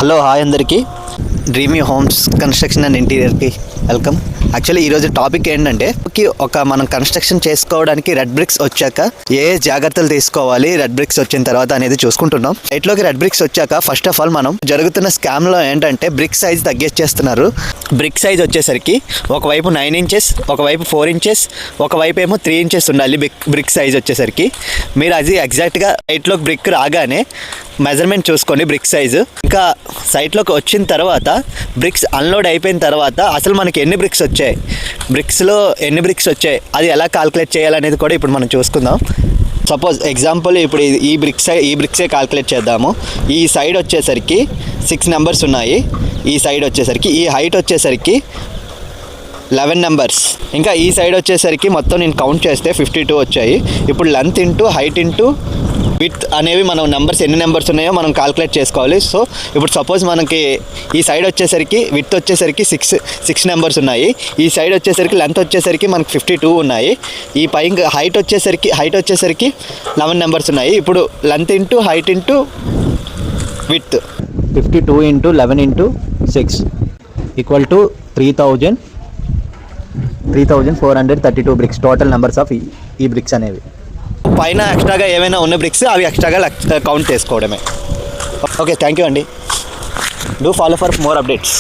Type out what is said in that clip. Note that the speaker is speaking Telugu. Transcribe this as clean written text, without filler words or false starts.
హలో హాయ్ అందరికీ, డ్రీమీ హోమ్స్ కన్స్ట్రక్షన్ అండ్ ఇంటీరియర్కి వెల్కమ్. యాక్చువల్లీ ఈరోజు టాపిక్ ఏంటంటే మనం కన్స్ట్రక్షన్ చేసుకోవడానికి రెడ్ బ్రిక్స్ వచ్చాక ఏ జాగ్రత్తలు తీసుకోవాలి, రెడ్ బ్రిక్స్ వచ్చిన తర్వాత అనేది చూసుకుంటున్నాం. సైట్లోకి రెడ్ బ్రిక్స్ వచ్చాక ఫస్ట్ ఆఫ్ ఆల్ మనం జరుగుతున్న స్కామ్లో ఏంటంటే బ్రిక్ సైజ్ తగ్గించేస్తున్నారు. బ్రిక్ సైజ్ వచ్చేసరికి ఒకవైపు 9 ఇంచెస్, ఒకవైపు 4 ఇంచెస్, ఒకవైపు ఏమో 3 ఇంచెస్ ఉండాలి. బ్రిక్ సైజ్ వచ్చేసరికి మీరు అది ఎగ్జాక్ట్గా సైట్లోకి బ్రిక్ రాగానే మెజర్మెంట్ చూసుకోండి బ్రిక్ సైజు. ఇంకా సైట్లోకి వచ్చిన తర్వాత బ్రిక్స్ అన్లోడ్ అయిపోయిన తర్వాత అసలు మనకి ఎన్ని బ్రిక్స్ వచ్చాయి, బ్రిక్స్లో ఎన్ని బ్రిక్స్ వచ్చాయి, అది ఎలా కాల్కులేట్ చేయాలనేది కూడా ఇప్పుడు మనం చూసుకుందాం. సపోజ్ ఎగ్జాంపుల్ ఇప్పుడు ఈ బ్రిక్సే కాల్కులేట్ చేద్దాము. ఈ సైడ్ వచ్చేసరికి 6 నెంబర్స్ ఉన్నాయి. ఈ సైడ్ వచ్చేసరికి ఈ హైట్ వచ్చేసరికి 11 నెంబర్స్. ఇంకా ఈ సైడ్ వచ్చేసరికి మొత్తం నేను కౌంట్ చేస్తే 52 వచ్చాయి. ఇప్పుడు length into height into width అనేవి మనం నెంబర్స్ ఎన్ని నెంబర్స్ ఉన్నాయో మనం కాల్కులేట్ చేసుకోవాలి. సో ఇప్పుడు సపోజ్ మనకి ఈ సైడ్ వచ్చేసరికి విడ్త్ వచ్చేసరికి 6 నెంబర్స్ ఉన్నాయి. ఈ సైడ్ వచ్చేసరికి లెంత్ వచ్చేసరికి మనకి 52 ఉన్నాయి. ఈ పై హైట్ వచ్చేసరికి 11 నెంబర్స్ ఉన్నాయి. ఇప్పుడు length into height into width 52 into 11 into 6 equal to 3,432 bricks total numbers of ఈ బ్రిక్స్ అనేవి. పైన ఎక్స్ట్రాగా ఏమైనా ఉన్న బ్రిక్స్ అవి ఎక్స్ట్రాగా కౌంట్ చేసుకోవడమే. ఓకే, థ్యాంక్ యూ అండి. Do follow for more updates.